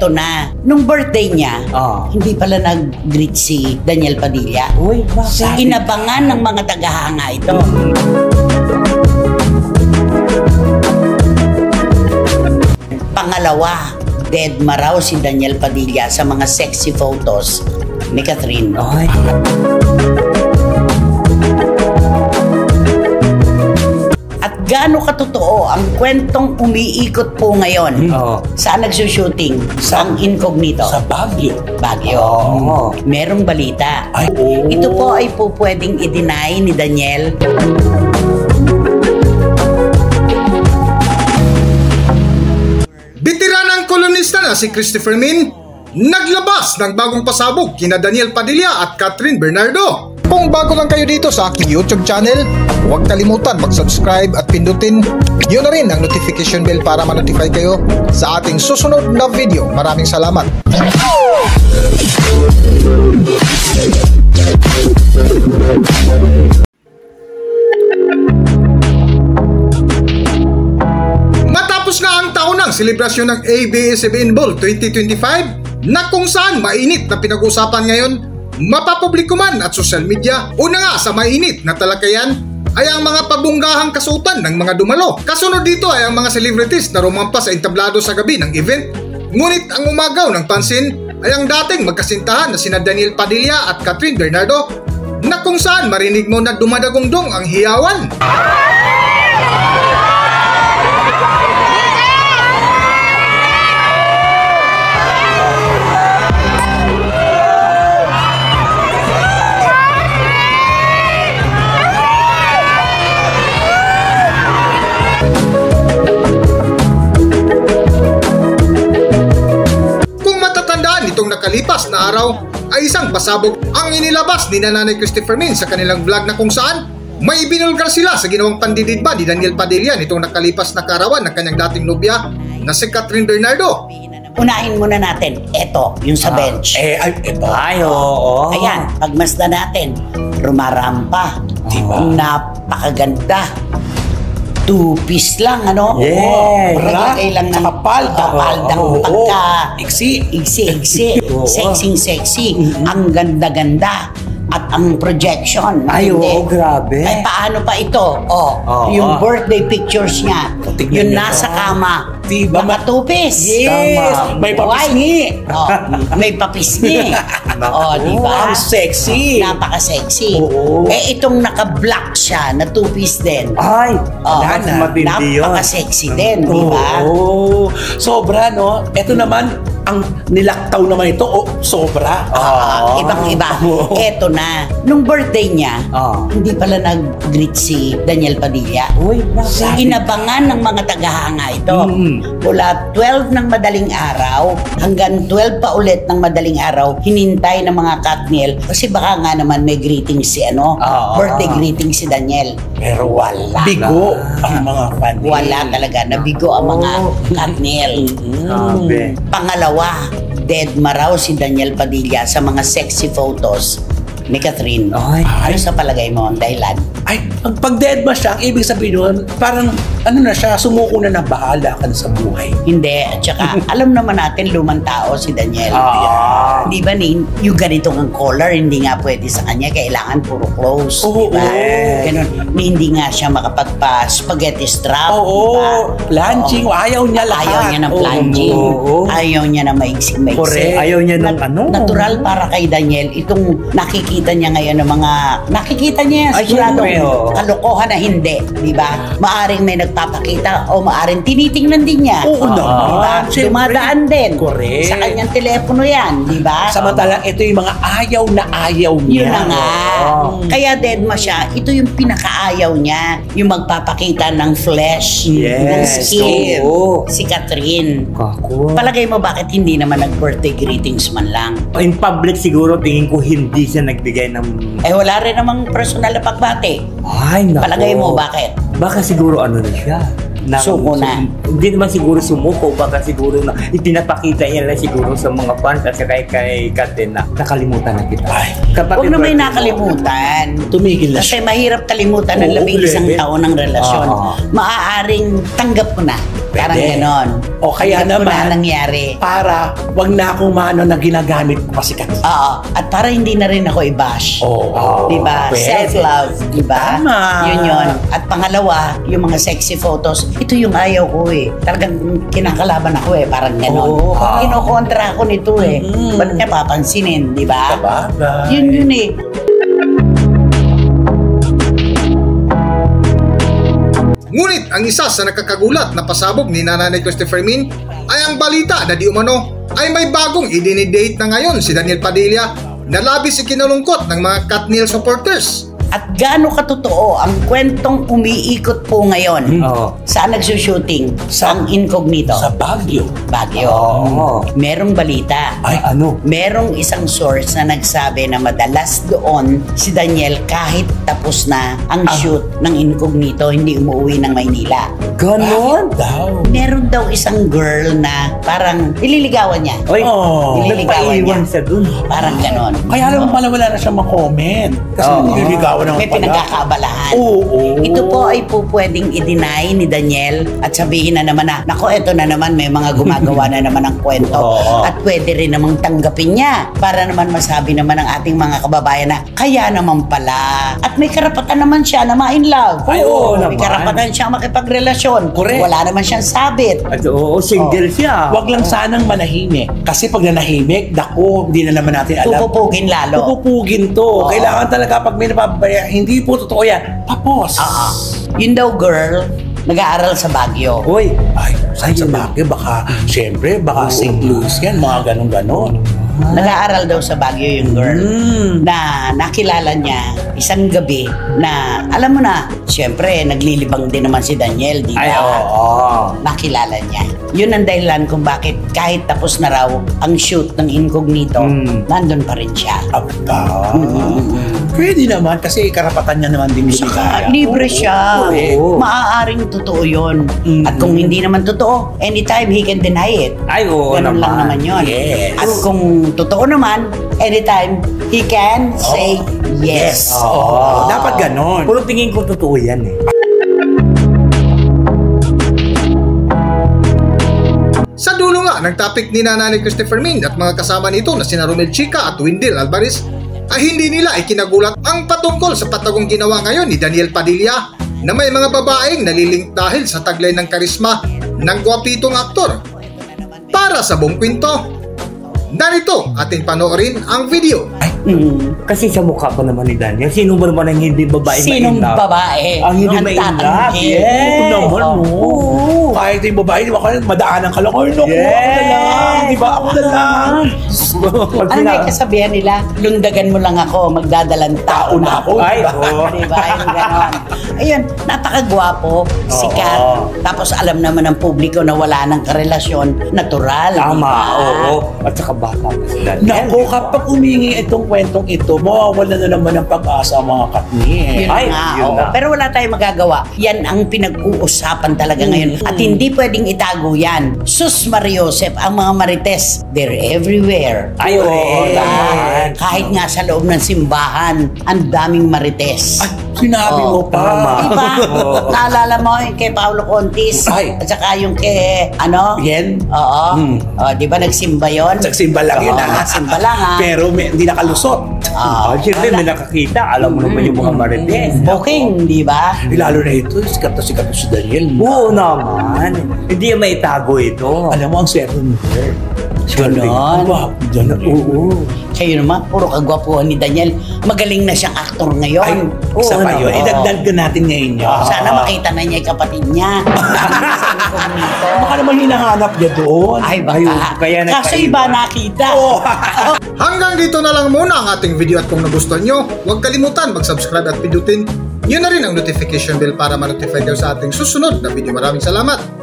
eto na. Nung birthday niya, hindi pala nag-greet si Daniel Padilla. Uy, bakit? Inabangan ng mga tagahanga ito. Pangalawa, dead ma raw si Daniel Padilla sa mga sexy photos ni Catherine. Ay. At gaano katotoo ang kwentong umiikot po ngayon? Saan nagsushooting? Ang incognito? Sa Baguio. Baguio. Merong balita. Ito po ay po pwedeng i-deny ni Daniel. Bitiranang kolonista na si Christopher Min naglabas ng bagong pasabog kina Daniel Padilla at Catherine Bernardo. Kung bago lang kayo dito sa aking YouTube channel, huwag kalimutan mag-subscribe at pindutin nyo na rin ang notification bell para ma-notify kayo sa ating susunod na video. Maraming salamat! Matapos na ang taunang selebrasyon ng ABS-CBN Bowl 2025 na kung saan mainit na pinag-usapan ngayon, mapapubliko man at social media, una nga sa mainit na talakayan ay ang mga pabunggahang kasuotan ng mga dumalo. Kasunod dito ay ang mga celebrities na rumampas sa entablado sa gabi ng event. Ngunit ang umagaw ng pansin ay ang dating magkasintahan na sina Daniel Padilla at Catherine Bernardo na kung saan marinig mo na dumadagongdong ang hiyawan. Nakalipas na araw ay isang pasabog ang inilabas ni Nanay Christopher Min sa kanilang vlog na kung saan may binulgar sila sa ginawang pandididba ni Daniel Padilla nitong nakalipas na karawan ng kanyang dating nobya na si Catherine Bernardo. Unahin muna natin, eto, yung sa bench. Ito. Oo. Ayan, pagmasdan natin, rumarampa. Diba? Napakaganda. Two-piece lang, ano? Yeah. Maglagay lang ng paldang pagka... Iksi. Sexy. Ang ganda-ganda. At ang projection. Ay, grabe. Ay, paano pa ito? Yung birthday pictures niya. Yung nasa kama. Diba? Nakatupis. Yes. May papisngi. May papisngi. Diba? Ang sexy. Napaka-sexy. Itong naka-black siya, na two-piece din. Ay, matindi yun. Napaka-sexy din, diba? Sobra, no? Ito naman, ang nilaktaw naman ito, sobra. Ibang-iba. Eto na. Nung birthday niya, hindi pala nag-greet si Daniel Padilla. Uy, bakit? Inabangan ng mga tagahanga ito. Mula 12 ng madaling araw hanggang 12 pa ulit ng madaling araw, hinintay ng mga Katniel kasi baka nga naman may greeting si birthday greeting si Daniel. Pero wala. Bigo ang mga fan. Wala talaga. Nabigo ang mga Katniel. Pangalawa, dead ma raw si Daniel Padilla sa mga sexy photos ni Catherine. Ano sa palagay mo ang dahilan? Ay, pag dead ma siya, ang ibig sabihin nun, parang ano na siya, sumuko na bahala ka na sa buhay. Hindi. At saka, alam naman natin, lumang tao si Daniel. Di ba, yung ganitong ang collar, hindi nga pwede sa kanya. Kailangan puro clothes. Diba? Ganun. Hindi nga siya makapagpa-spaghetti strap. Plunging. Ayaw niya lahat. Ayaw niya ng plunging. Ayaw niya na maigsing-maigsing. Correct. Ayaw niya ng Natural para kay Daniel, itong nakikita niya ngayon ng mga, nakikita niya yan, siguradong kalokohan na hindi. Di ba? Maaring may nagpapakita o maaring tinitingnan din niya. Diba? Dumadaan din. Correct. Sa kanyang telepono yan. Di ba? Samantalang ito yung mga ayaw na ayaw niya. Yun na nga. Kaya dead ma siya, ito yung pinakaayaw niya. Yung magpapakita ng flesh, ng skin. Si Catherine. Palagay mo bakit hindi naman nag-birthday greetings man lang? In public siguro tingin ko hindi siya nagbigay ng... Wala rin namang personal na pagbati. Ay, nako. Palagay mo bakit? Baka siguro ano na siya. Suko na. Hindi naman siguro sumuko, baka siguro na ipinapakita niya lang siguro sa mga fans at kay Katen na nakalimutan na kita. Huwag na may nakalimutan. Tumigil na Kasi mahirap kalimutan ng 11 taon ng relasyon. Maaaring tanggap ko na Parang Pwede. ganon. O kaya Alam ko naman, na nangyari. para wag na akong maano na ginagamit ko kasi Oo. At para hindi na rin ako i-bash. Oo. Diba? Pwede. Self-love. Diba? Tama. Yun. At pangalawa, yung mga sexy photos, ito yung ayaw ko eh. Talagang kinakalaban ako eh. Parang ganon. Oo. Kinokontra ako nito eh. Mm. Ba't niya papansinin? Diba? Sabagay. Yun eh. Ngunit ang isa sa nakakagulat na pasabog ni Nanay Christopher Min ay ang balita na di umano ay may bagong idinidate na ngayon si Daniel Padilla na labis ikinalungkot ng mga Katniel supporters. At gaano katotoo ang kwentong umiikot po ngayon? Oo. Saan nagsushooting? Sa- Ang incognito? Sa Baguio. Baguio. Oo. Merong balita. Ay, Ano? Merong isang source na nagsabi na madalas doon si Daniel kahit tapos na ang shoot ng incognito, hindi umuwi ng Maynila. Ganon? Bakit daw? Meron daw isang girl na parang ililigawan niya. Oy, Oh. Nililigawan nagpaiwan niya. siya dun. Parang ganon. Kaya naman pala wala na siyang ma-comment. Kasi Oo. nililigawan naman May pala. pinagkakaabalahan. Oo. Ito po ay po pwedeng i-deny ni Daniel at sabihin na naman na, nako, eto na naman, may mga gumagawa na naman ng kwento. Oo. At pwede rin namang tanggapin niya para naman masabi naman ng ating mga kababayan na kaya naman pala. At may karapatan naman siya na ma-in love. Ay, oo May naman. karapatan siya makipagrelasyon. Correct. Wala naman siyang sabit. At oo, single siya. Wag lang sanang manahimik. Kasi pag nanahimik, dako, hindi na naman natin alam. Pupupugin lalo. Pupupugin to. Oo. Kailangan talaga pag may napapabaya, hindi po totoo yan. Tapos. Yun daw girl, nag-aaral sa Baguio. Uy, Ay, saan sa Baguio? Baka, siyempre, baka St. Louis yan, mga ganon-ganon. Nag-aaral daw sa Baguio yung girl. Na nakilala niya isang gabi na, alam mo na, siyempre, naglilibang din naman si Daniel, di ba? ay, oo. Nakilala niya. Yun ang dahilan kung bakit kahit tapos na raw ang shoot ng incognito, nandun pa rin siya. Aba. Pwede naman kasi karapatan niya naman din Saka, lumigaya. libre siya. Oo. Maaaring totoo yun. At kung hindi naman totoo, anytime he can deny it. Ay, oo Ganun lang naman yun. Yes. At kung totoo naman, anytime he can say yes. Oo. Dapat ganon. Pero tingin ko totoo yan eh. Sa dulo nga ng topic ni Nanay Christopher Min at mga kasama nito na sina Romel Chica at Wendell Alvarez ay hindi nila ikinagulat ang patungkol sa patagong ginawa ngayon ni Daniel Padilla na may mga babaeng nalilink dahil sa taglay ng karisma ng gwapitong aktor. Para sa buong kwento, narito ating panoorin ang video. Kasi sa mukha pa naman ni Daniel, sino ba naman ang hindi babae Sinong ma-in-love? babae Ang hindi ang ma-in-love? tatanggi? Yes. Oo naman, no. Oo. Kahit yung babae, di ba kayo madaanan ka lang. Ay, naku, ako na lang. Di ba? Ako na lang. Pag Ano may kasabihan nila? Lundagan mo lang ako, magdadalang tao na ako. Ay, oo. Diba? Yung ganon. Ayun, napakagwapo, sikat. Tapos alam naman ng publiko na wala ng karelasyon, natural. Tama, diba? oo. At saka bata pa si Daniel. Naku, kapag umingi itong kwentong ito, mawawala na naman ng pag-asa ang mga Katniel. Yun Ay, nga, yun oo. na. Pero wala tayong magagawa. Yan ang pinag-uusapan talaga ngayon. At hindi pwedeng itago yan. Sus Mariosep, ang mga marites, they're everywhere. Ay, oo, Diba? naman. Kahit nga sa loob ng simbahan, ang daming marites. Ay, sinabi mo pa. tama. Diba? Oo. Naalala mo yung kay Paolo Contis? Ay. At saka yung kay, ano? Yen? Oo. Di ba nagsimba yun? Nagsimba lang yun, Oo, ha? nagsimba lang, ha? Pero hindi nakalusot. Ah, siyempre may nakakita. Alam mo naman yung mga marites. Booking, di ba? Lalo na ito, sikat na si Daniel. Oo naman. Hindi may itago ito. Alam mo, ang swerte mo. Ganon. Ang gwapo dyan. Oo. Kayo naman, puro kagwapuhan ni Daniel. Magaling na siyang aktor ngayon. Ay, isa Oo pa yun. naman. Idagdag ka natin ngayon yun. Sana makita na niya yung kapatid niya. Sa incognito. Baka naman hinahanap niya doon. Ay, Ayun, baka. kaya Kaso nagpaiba. iba nakita. Hanggang dito na lang muna ang ating video at kung nagustuhan nyo, huwag kalimutan mag-subscribe at pindutin nyo na rin ang notification bell para ma-notify kayo sa ating susunod na video. Maraming salamat!